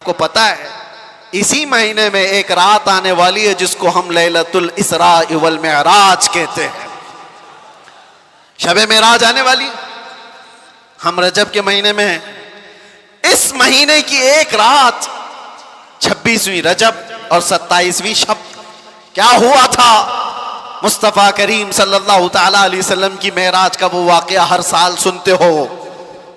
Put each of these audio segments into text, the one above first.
को पता है इसी महीने में एक रात आने वाली है जिसको हम लैलतुल इसरा वल मिअराज कहते हैं। शबे मेराज आने वाली, हम रजब के महीने में हैं। इस महीने की एक रात 26वीं रजब और 27वीं शब क्या हुआ था? मुस्तफ़ा करीम सल्लल्लाहु ताला अलैहि वसल्लम की मेराज का वो वाक़या हर साल सुनते हो।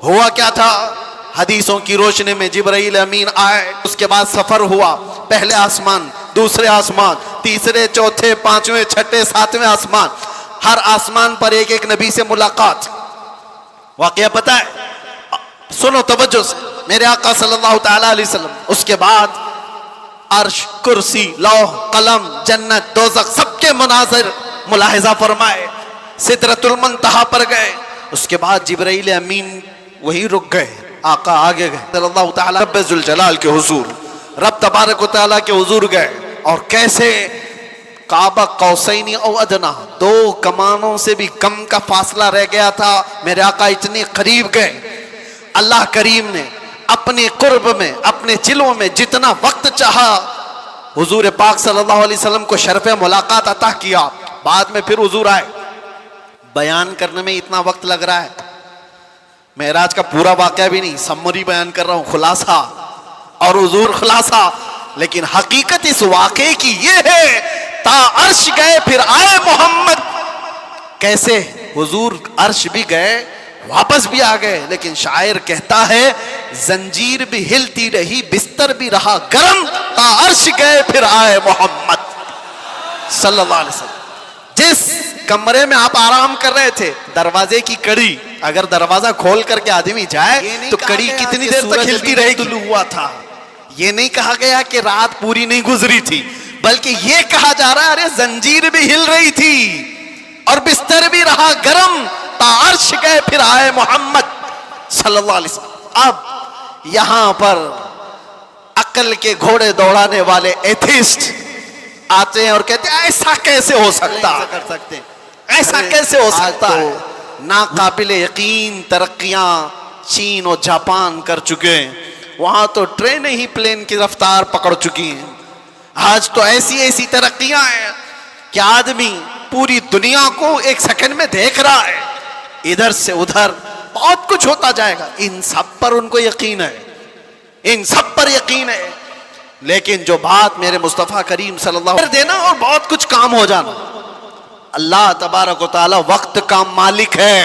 हुआ क्या था? हदीसों की रोशनी में जिब्राइल अमीन आए, उसके बाद सफर हुआ, पहले आसमान, दूसरे आसमान, तीसरे, चौथे, पांचवें, छठे, सातवें आसमान, हर आसमान पर एक एक नबी से मुलाकात। वाकया पता है? सुनो तवज्जो से, मेरे आका सल्लल्लाहु ताला अलैहि वसल्लम। उसके बाद अर्श, कुर्सी, लौह कलम, जन्नत, दोज़ख सबके मनाज़िर मुलाहिज़ा फरमाए, सिदरतुल मुंतहा पर गए। उसके बाद जिब्राइल अमीन वहीं रुक गए, आका आगे गए सल्लल्लाहु ताला रब्बुल जलाल के हुजूर, रब तबारक व तआला के हुजूर गए। और कैसे? काबा कौसैनी औ अदना, दो कमानों से भी कम का फासला रह गया था। मेरे आका इतने करीब गए, अल्लाह करीम ने अपने कुर्ब में, अपने चिलों में जितना वक्त चाहा हुजूर पाक सल्लल्लाहु अलैहि वसल्लम को शर्फ मुलाकात अता किया। बाद में फिर हुजूर आए। बयान करने में इतना वक्त लग रहा है, मेराज का पूरा वाक़या भी नहीं, समरी बयान कर रहा हूं, खुलासा, और हुजूर खुलासा। लेकिन हकीकत इस वाक़े की ये है, ता अर्श गए फिर आए मोहम्मद। कैसे? हुजूर अर्श भी गए, वापस भी आ गए। लेकिन शायर कहता है, जंजीर भी हिलती रही, बिस्तर भी रहा गरम, ता अर्श गए फिर आए मोहम्मद सल्लल्लाहु अलैहि वसल्लम। जिस कमरे में आप आराम कर रहे थे, दरवाजे की कड़ी, अगर दरवाजा खोल करके आदमी जाए तो कड़ी कितनी देर तक हिलती रहेगी? हुआ था। ये नहीं कहा गया कि रात पूरी नहीं गुजरी थी, बल्कि ये कहा जा रहा है, अरे जंजीर भी हिल रही थी और बिस्तर भी रहा गरम, तार्श गए फिर आए मोहम्मद सल्लल्लाहु अलैहि वसल्लम। अब यहां पर अक्ल के घोड़े दौड़ाने वाले एथिस्ट आते हैं और कहते हैं, ऐसा कैसे हो सकता, कर सकते हैं, ऐसा कैसे हो सकता है? नाकाबिल यकीन तरक्कियां चीन और जापान कर चुके हैं, वहां तो ट्रेनें ही प्लेन की रफ्तार पकड़ चुकी हैं। आज तो ऐसी ऐसी तरक्कियां हैं कि आदमी पूरी दुनिया को एक सेकंड में देख रहा है, इधर से उधर बहुत कुछ होता जाएगा। इन सब पर उनको यकीन है, इन सब पर यकीन है। लेकिन जो बात मेरे मुस्तफ़ा करीम सल्लल्लाहु अलैहि वसल्लम देना और बहुत कुछ काम हो जाना, अल्लाह तबारक व तआला वक्त का मालिक है।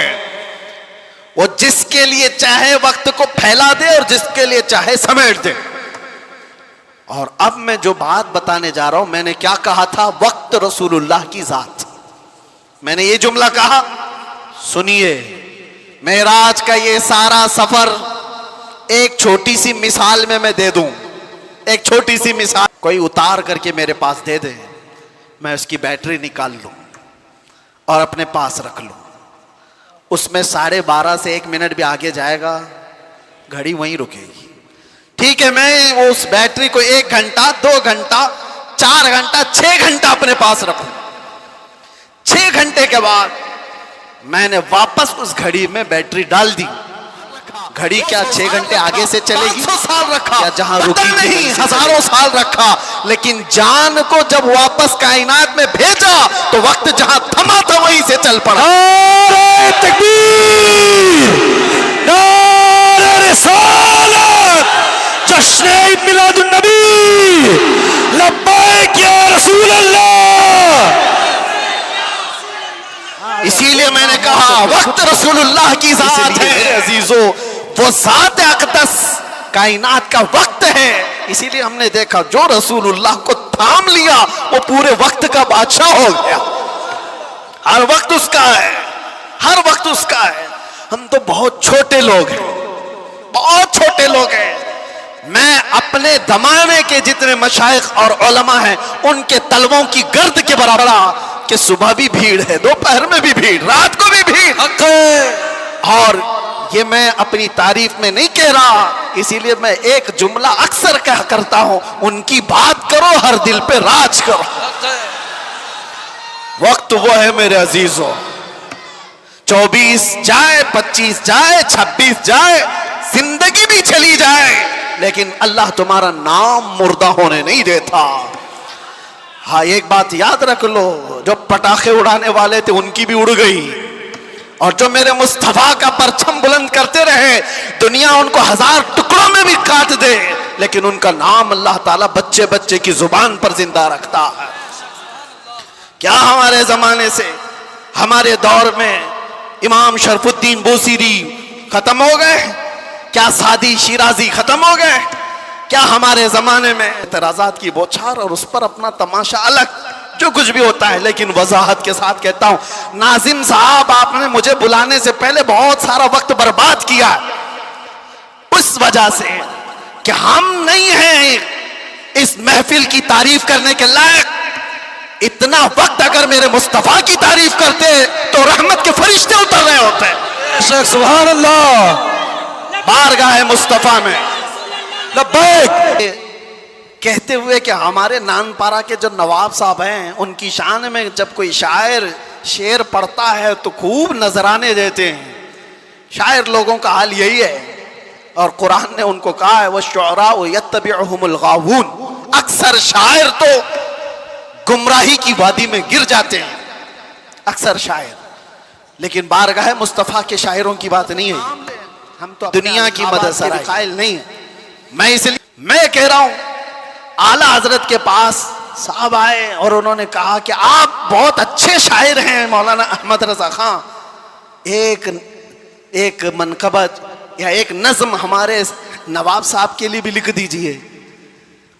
वो जिसके लिए चाहे वक्त को फैला दे और जिसके लिए चाहे समेट दे। और अब मैं जो बात बताने जा रहा हूं, मैंने क्या कहा था? वक्त रसूलुल्लाह की जात। मैंने ये जुमला कहा, सुनिए, मेराज का ये सारा सफर एक छोटी सी मिसाल में मैं दे दूं, एक छोटी सी मिसाल। कोई उतार करके मेरे पास दे दे, मैं उसकी बैटरी निकाल लूं और अपने पास रख लूं। उसमें 12:30 से 1 मिनट भी आगे जाएगा, घड़ी वहीं रुकेगी। ठीक है, मैं उस बैटरी को 1 घंटा, 2 घंटा, 4 घंटा, 6 घंटा अपने पास रखूं। 6 घंटे के बाद मैंने वापस उस घड़ी में बैटरी डाल दी। घड़ी क्या 6 घंटे आगे से चलेगी? 500 साल रखा, या जहां रुकी नहीं, हजारों साल रखा। लेकिन जान को जब वापस कायनात में भेजा तो वक्त जहां थमा था वहीं से चल पड़ा। नारे तकबीर, नारे रिसालत, जश्न ईद मिलादुन नबी, लब्बैक या रसूल अल्लाह। इसीलिए मैंने कहा वक्त रसूलुल्लाह की जात है अजीजों, वो जात अक़दस कायनात का वक्त है। इसीलिए हमने देखा जो रसूलुल्लाह को थाम लिया वो पूरे वक्त का बादशाह हो गया। हर वक्त उसका है, हर वक्त उसका है। हम तो बहुत छोटे लोग हैं, बहुत छोटे लोग हैं। मैं अपने जमाने के जितने मशाइख और उलमा हैं उनके तलवों की गर्द के बराबर, कि सुबह भी भीड़ है, दोपहर में भी भीड़, रात को भी भीड़। और ये मैं अपनी तारीफ में नहीं कह रहा, इसीलिए मैं एक जुमला अक्सर कह करता हूं, उनकी बात करो हर दिल पे राज करो। वक्त वो है मेरे अजीजों, 24 जाए, 25 जाए, 26 जाए, जिंदगी भी चली जाए, लेकिन अल्लाह तुम्हारा नाम मुर्दा होने नहीं देता। हाँ, एक बात याद रख लो, जो पटाखे उड़ाने वाले थे उनकी भी उड़ गई, और जो मेरे मुस्तफा का परचम बुलंद करते रहे, दुनिया उनको 1000 टुकड़ों में भी काट दे, लेकिन उनका नाम अल्लाह ताला बच्चे बच्चे की जुबान पर जिंदा रखता है। क्या हमारे जमाने से, हमारे दौर में इमाम शरफुद्दीन बूसीरी खत्म हो गए? क्या सादी शिराजी खत्म हो गए? क्या हमारे जमाने में एतराजात की बौछार और उस पर अपना तमाशा अलग, जो कुछ भी होता है। लेकिन वजाहत के साथ कहता हूं, नाजिम साहब, आपने मुझे बुलाने से पहले बहुत सारा वक्त बर्बाद किया, उस वजह से कि हम नहीं हैं इस महफिल की तारीफ करने के लायक। इतना वक्त अगर मेरे मुस्तफा की तारीफ करते तो रहमत के फरिश्ते उतर रहे होते। सुभान अल्लाह, बारगाह मुस्तफा में लब्बैक कहते हुए कि हमारे नानपारा के जो नवाब साहब हैं, उनकी शान में जब कोई शायर शेर पढ़ता है तो खूब नजराने देते हैं। शायर लोगों का हाल यही है, और कुरान ने उनको कहा है, वह शुअरा यत्तबिउहुमुल गावून, अक्सर शायर तो गुमराही की वादी में गिर जाते हैं, अक्सर शायर। लेकिन बारगाह मुस्तफा के शायरों की बात नहीं है, हम तो दुनिया की मदद से कायल नहीं है। मैं इसलिए मैं कह रहा हूं, आला हजरत के पास साहब आए और उन्होंने कहा कि आप बहुत अच्छे शायर हैं मौलाना अहमद रजा खां, एक मनकबत या एक नज्म हमारे नवाब साहब के लिए भी लिख दीजिए,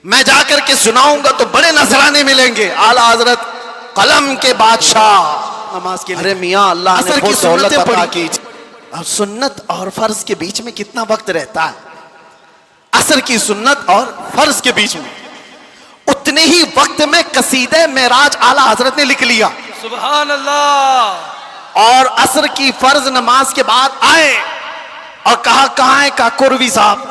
मैं जाकर के सुनाऊंगा तो बड़े नजराने मिलेंगे। आला हजरत कलम के बादशाह नमाज के लिए। अरे मियाँ, अल्लाह असर की सुन्नत अता कीजिए। और सुन्नत और फर्ज के बीच में कितना वक्त रहता है? असर की सुन्नत और फर्ज के बीच में उतने ही वक्त में कसीदे मेराज आला हजरत ने लिख लिया, सुभान अल्लाह। और असर की फर्ज नमाज के बाद आए और कहा, कहाँ है काकुरवी साहब,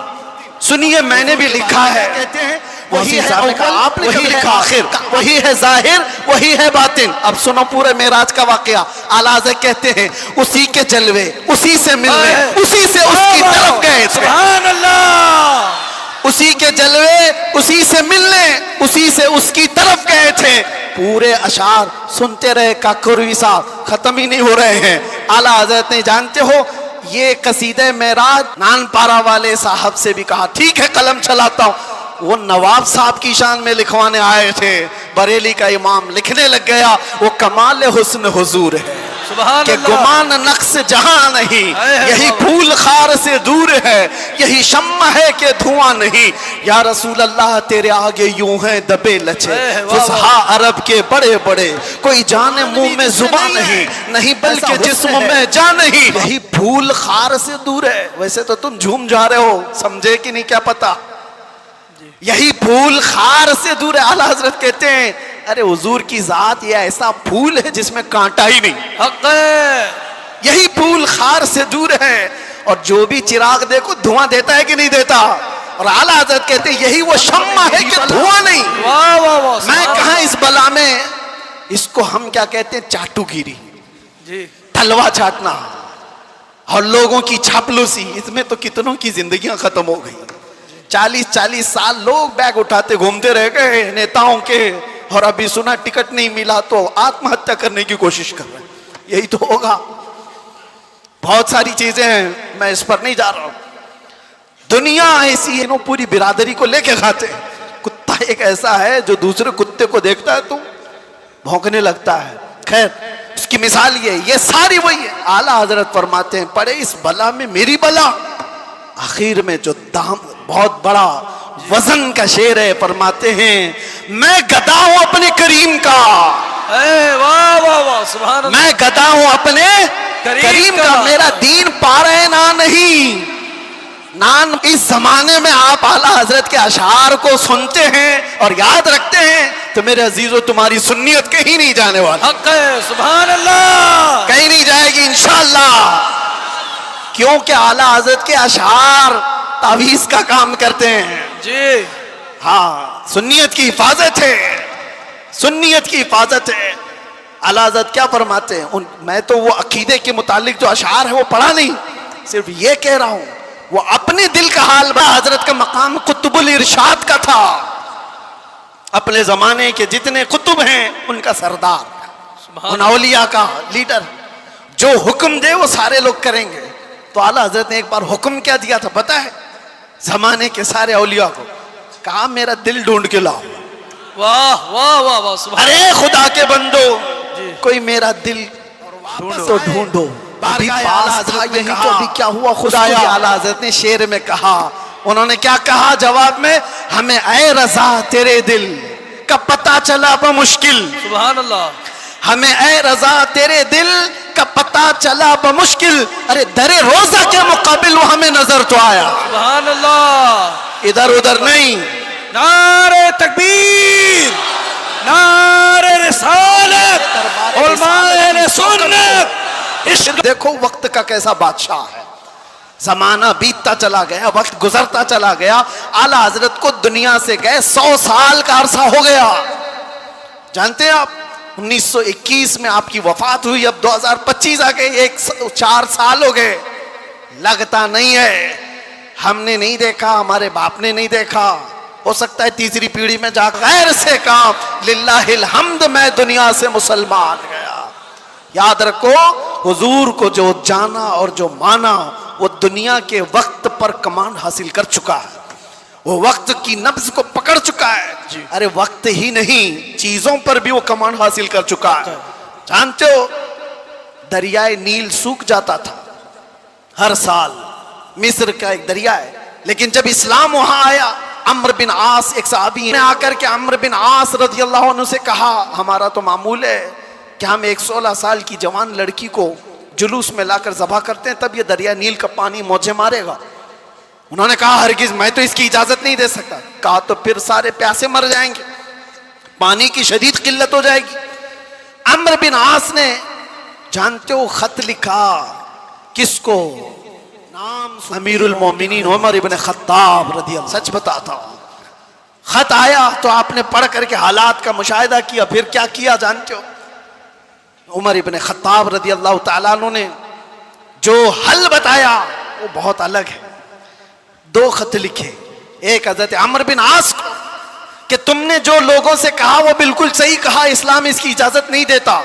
सुनिए मैंने भी लिखा है। कहते हैं वही है अव्वल, आपने वही है आखिर, वही है जाहिर, वही है बातिन। अब सुनो पूरे मेराज का वाकया। आला हज़रत कहते हैं, उसी के जलवे, उसी से मिलने, उसी से उसकी तरफ गए थे। सुभान अल्लाह। उसी के जलवे, उसी से मिलने, उसी से उसकी तरफ गए थे। पूरे अशार सुनते रहे काकुरवी साहब, खत्म ही नहीं हो रहे हैं। आला हज़रत ने, जानते हो, ये कसीदे मेराज नानपारा वाले साहब से भी कहा, ठीक है कलम चलाता हूं। वो नवाब साहब की शान में लिखवाने आए थे, बरेली का इमाम लिखने लग गया, वो कमाल हुस्न हुजूर है कि गुमान नक्श जहां नहीं, यही फूल खार से दूर है, यही शम्मा है कि धुआं नहीं। या रसूल अल्लाह तेरे आगे यूं है दबे लचे, फुसहा अरब के बड़े बड़े, कोई जाने मुंह में जुबान नहीं, नहीं बल्कि जिस्म में जान नहीं, यही फूल खार से दूर है। वैसे तो तुम झूम जा रहे हो, समझे कि नहीं क्या पता, यही फूल खार से दूर है। आला हजरत कहते हैं, अरे हुजूर की जात ये ऐसा फूल है जिसमें कांटा ही नहीं, हक है। यही फूल खार से दूर है, और जो भी चिराग देखो धुआं देता है कि नहीं देता। और आला हजरत कहते हैं, यही वो शम्मा है कि धुआं नहीं। वाह वाह वाह। मैं कहा इस बला में, इसको हम क्या कहते हैं, चाटूगिरी जी, तलवा चाटना और लोगों की चापलूसी। इसमें तो कितनों की जिंदगियां खत्म हो गई। 40-40 साल लोग बैग उठाते घूमते रह गए नेताओं के, और अभी सुना टिकट नहीं मिला तो आत्महत्या करने की कोशिश कर रहे हैं। यही तो होगा। बहुत सारी चीजें हैं, मैं इस पर नहीं जा रहा हूं। दुनिया ऐसी है, पूरी बिरादरी को लेके खाते हैं। कुत्ता एक ऐसा है जो दूसरे कुत्ते को देखता है तो भौंकने लगता है। खैर, उसकी मिसाल ये सारी वही है। आला हजरत फरमाते हैं, पड़े इस बला में मेरी बला। आखिर में जो दाम बहुत बड़ा वजन का शेर है, फरमाते हैं, मैं गदा हूं अपने करीम का। वाह वाह वाह, सुभान अल्लाह। मैं गदा हूं अपने करीम का, मेरा दीन पा रहे ना नहीं नान। इस जमाने में आप आला हजरत के अशार को सुनते हैं और याद रखते हैं तो मेरे अजीजों, तुम्हारी सुन्नियत कहीं नहीं जाने वाली। हक है, सुभान अल्लाह, कहीं नहीं जाएगी इंशाअल्लाह। क्योंकि आला हजरत के अशार तावीज का काम करते हैं जी। हाँ, सुन्नियत की हिफाजत है, सुन्नियत की हिफाजत है। आला हजरत क्या फरमाते हैं, मैं तो वो अकीदे के मुतालिक जो अशार है वो पढ़ा नहीं, सिर्फ ये कह रहा हूं वो अपने दिल का हाल बता। हजरत का मकाम कुतुबुल इरशाद का था, अपने जमाने के जितने कुतुब हैं उनका सरदार, उन औलिया का लीडर। जो हुक्म दे वो सारे लोग करेंगे। तो आला हजरत ने एक बार हुक्म क्या दिया था पता है? जमाने के सारे औलिया को कहा मेरा दिल ढूंढ के लाओ। वाह वाह वाह वाह, सुभान अरे खुदा के बंदो, कोई मेरा दिल तो ढूंढो। अभी पास था यही तो अभी क्या हुआ खुदाया। आला हजरत ने शेर में कहा, उन्होंने क्या कहा जवाब में? हमें ऐ रजा तेरे दिल का पता चला बमुश्किल, सुभान अल्लाह। हमें ऐ रजा तेरे दिल का पता चला बमुश्किल। अरे दरे रोजा के मुकाबिल वो हमें नजर तो आया, सुभान अल्लाह। इधर उधर नहीं। नारे तकबीर, नारे रिसालत, उलमाए सुन्नत। देखो वक्त का कैसा बादशाह है। जमाना बीतता चला गया, वक्त गुजरता चला गया। आला हजरत को दुनिया से गए 100 साल का अरसा हो गया। जानते हैं आप, 1921 में आपकी वफात हुई, अब 2025 आ गए, 4 साल हो गए। लगता नहीं है, हमने नहीं देखा, हमारे बाप ने नहीं देखा। हो सकता है तीसरी पीढ़ी में जा गैर से काम लिल्लाहिल हम्द मैं दुनिया से मुसलमान गया। याद रखो, हुजूर को जो जाना और जो माना वो दुनिया के वक्त पर कमांड हासिल कर चुका है, वो वक्त की नब्ज को पकड़ चुका है। अरे वक्त ही नहीं, चीजों पर भी वो कमांड हासिल कर चुका है। जानते हो, दरियाए नील सूख जाता था हर साल, मिस्र का एक दरिया है। लेकिन जब इस्लाम वहां आया, अम्र बिन आस एक सहाबी ने आकर के अम्र बिन आस रज़ियल्लाहु अन्हु से कहा, हमारा तो मामूल है कि हम एक 16 साल की जवान लड़की को जुलूस में लाकर ज़बह करते हैं, तब ये दरिया नील का पानी मौजे मारेगा। उन्होंने कहा हरगिज मैं तो इसकी इजाजत नहीं दे सकता। कहा तो फिर सारे प्यासे मर जाएंगे, पानी की शदीद किल्लत हो जाएगी। अम्र बिन आस ने, जानते हो, खत लिखा किसको? नाम अमीरुल मोमिनीन उमर इब्न खत्ताब रज़ियल्लाहु। सच बताता हूं, खत आया तो आपने पढ़ करके हालात का मुशाहिदा किया। फिर क्या किया जानते हो? उमर इब्न खत्ताब रज़ियल्लाहु ताला अन्हु ने जो हल बताया वो बहुत अलग है। 2 खत लिखे, एक हजरत अम्र बिन आस को कि तुमने जो लोगों से कहा वो बिल्कुल सही कहा, इस्लाम इसकी इजाजत नहीं देता।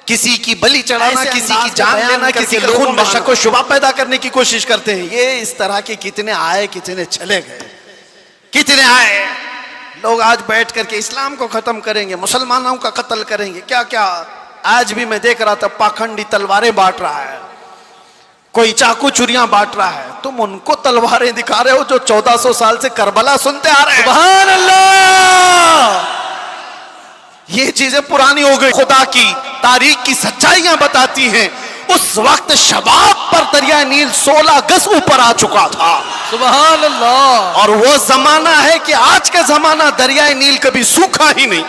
किसी की बलि चढ़ाना, किसी की जान लेना, किसी के खून में शक व शुबा पैदा करने की कोशिश करते हैं। ये इस तरह के कितने आए, कितने चले गए, कितने आए लोग आज बैठ करके इस्लाम को खत्म करेंगे, मुसलमानों का कत्ल करेंगे, क्या क्या। आज भी मैं देख रहा था पाखंडी तलवारें बांट रहा है, कोई चाकू चुरियां बांट रहा है। तुम उनको तलवारें दिखा रहे हो जो 1400 साल से करबला सुनते आ रहे हैं। सुभान अल्लाह। ये चीजें पुरानी हो गई। खुदा की तारीख की सच्चाइयां बताती हैं, उस वक्त शबाब पर दरिया नील 16 गज ऊपर आ चुका था। सुभान अल्लाह। और वो जमाना है कि आज का जमाना दरिया नील कभी सूखा ही नहीं,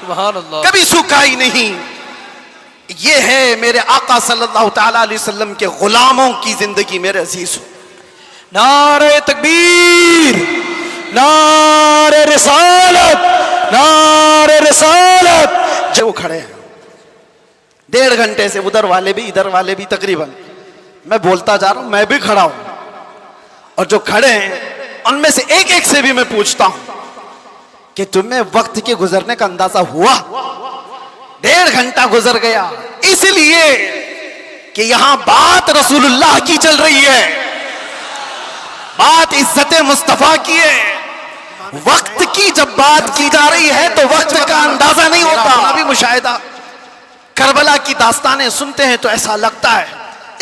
सुभान अल्लाह, कभी सूखा ही नहीं। ये है मेरे आका सल्लल्लाहु ताला अलैहि वसल्लम के गुलामों की जिंदगी। मेरे अजीज, नारे तकबीर, नारे रिसालत, नारे रिसालत। जो खड़े हैं 1.5 घंटे से, उधर वाले भी इधर वाले भी, तकरीबन मैं बोलता जा रहा हूं, मैं भी खड़ा हूं। और जो खड़े हैं उनमें से एक एक से भी मैं पूछता हूं कि तुम्हें वक्त के गुजरने का अंदाजा हुआ? 1.5 घंटा गुजर गया, इसलिए कि यहां बात रसूलुल्लाह की चल रही है, बात इज्जत मुस्तफा की है। वक्त की जब बात की जा रही है तो वक्त का अंदाजा नहीं होता। अभी मुशाहिदा, करबला की दास्तानें सुनते हैं तो ऐसा लगता है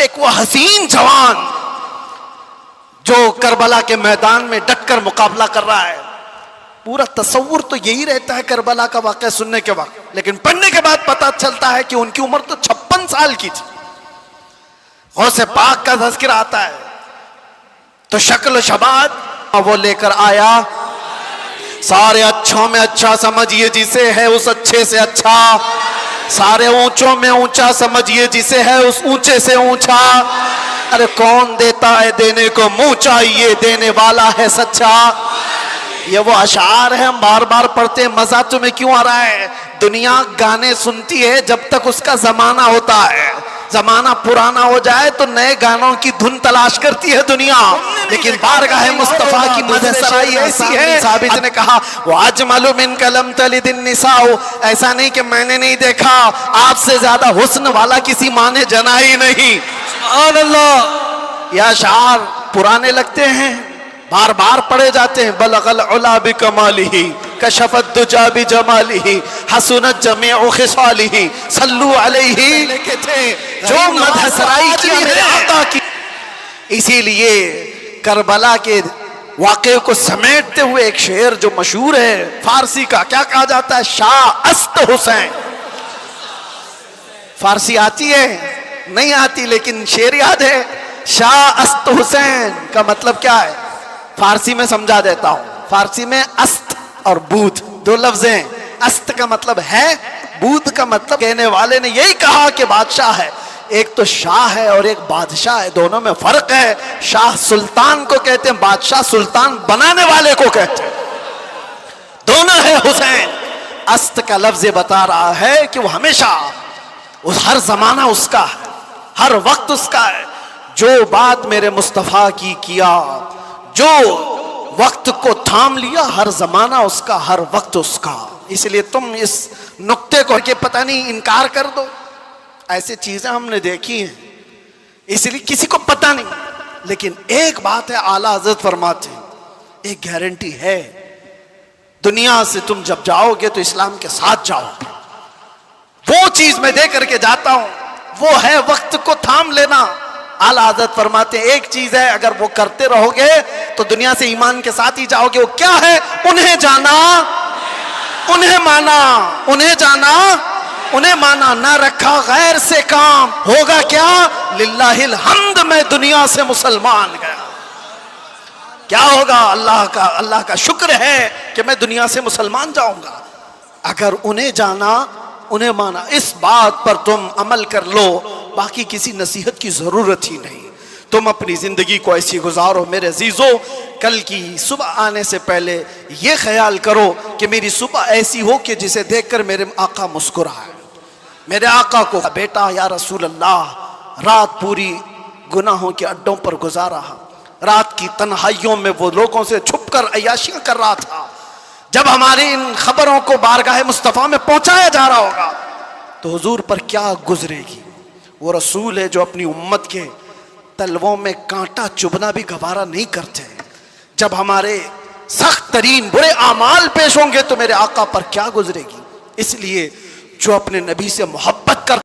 एक वो हसीन जवान जो करबला के मैदान में डटकर मुकाबला कर रहा है। पूरा तस्वुर तो यही रहता है करबला का वाक़या सुनने के वक्त, लेकिन पढ़ने के बाद पता चलता है कि उनकी उम्र तो 56 साल की थी। गौसे पाक का तज़किरा आता है तो शक्ल शबाद वो लेकर आया। सारे अच्छों में अच्छा समझिए जिसे है उस अच्छे से अच्छा, सारे ऊंचों में ऊंचा समझिए जिसे है उस ऊंचे से ऊंचा। अरे कौन देता है देने को मुंह चाहिए, देने वाला है सच्चा। ये वो अशार है, हम बार बार पढ़ते हैं, मजा तुम्हें क्यों आ रहा है? दुनिया गाने सुनती है जब तक उसका जमाना होता है, जमाना पुराना हो जाए तो नए गानों की धुन तलाश करती है दुनिया, लेकिन बारगाह मुस्तफा की मदद सराई ऐसी है। साबित ने कहा वो अजमलु मिन कलम तलिदिन निसाओ, ऐसा नहीं कि मैंने नहीं देखा, आपसे ज्यादा हुस्न वाला किसी माँ ने जना ही नहीं। सुभान अल्लाह। यह शार पुराने लगते हैं, बार बार पढ़े जाते हैं। बलगल उला बि कमालिही कशफत दुजा बि जमालिही हसनत जमीउ खिसालिही सल्लू अलैहि, जो मदह सराई की मेरे आका की। इसीलिए करबला के वाक़े को समेटते हुए एक शेर जो मशहूर है फारसी का, क्या कहा जाता है? शाह अस्त हुसैन। फारसी आती है? नहीं आती, लेकिन शेर याद है। शाह अस्त हुसैन का मतलब क्या है? फारसी में समझा देता हूं। फारसी में अस्त और बूथ दो लफ्ज हैं। अस्त का मतलब है, बूथ का मतलब कहने वाले ने यही कहा कि बादशाह है। एक तो शाह है और एक बादशाह है, दोनों में फर्क है। शाह सुल्तान को कहते हैं, बादशाह सुल्तान बनाने वाले को कहते हैं। दोनों है हुसैन। अस्त का लफ्ज बता रहा है कि वो हमेशा उस हर जमाना उसका है, हर वक्त उसका है। जो बात मेरे मुस्तफा की किया, जो वक्त को थाम लिया, हर जमाना उसका, हर वक्त उसका। इसलिए तुम इस नुक्ते को के पता नहीं इनकार कर दो। ऐसी चीजें हमने देखी हैं, इसलिए किसी को पता नहीं। लेकिन एक बात है, आला हजरत फरमाते हैं, एक गारंटी है, दुनिया से तुम जब जाओगे तो इस्लाम के साथ जाओगे। वो चीज मैं दे करके जाता हूं, वो है वक्त को थाम लेना। आला हज़रत फरमाते हैं एक चीज है, अगर वो करते रहोगे तो दुनिया से ईमान के साथ ही जाओगे। वो क्या है? उन्हें जाना, उन्हें माना, उन्हें जाना, उन्हें माना। ना रखा गैर से काम, होगा क्या? लिल्लाहिल हम्द, मैं दुनिया से मुसलमान गया। क्या होगा? अल्लाह का शुक्र है कि मैं दुनिया से मुसलमान जाऊंगा। अगर उन्हें जाना, उन्हें माना, इस बात पर तुम अमल कर लो, बाकी किसी नसीहत की जरूरत ही नहीं। तुम अपनी जिंदगी को ऐसी गुजारो मेरे अजीजों, कल की सुबह आने से पहले ये ख्याल करो कि मेरी सुबह ऐसी हो कि जिसे देखकर मेरे आका मुस्कुराए। मेरे आका को बेटा या रसूल अल्लाह, रात पूरी गुनाहों के अड्डों पर गुजारा, रात की तन्हाइयों में वो लोगों से छुपकर अय्याशियां कर रहा था। जब हमारी इन खबरों को बारगाह मुस्तफा में पहुंचाया जा रहा होगा तो हुजूर पर क्या गुजरेगी। वो रसूल है जो अपनी उम्मत के तलवों में कांटा चुभना भी गवारा नहीं करते। जब हमारे सख्त तरीन बुरे आमाल पेश होंगे तो मेरे आका पर क्या गुजरेगी। इसलिए जो अपने नबी से मोहब्बत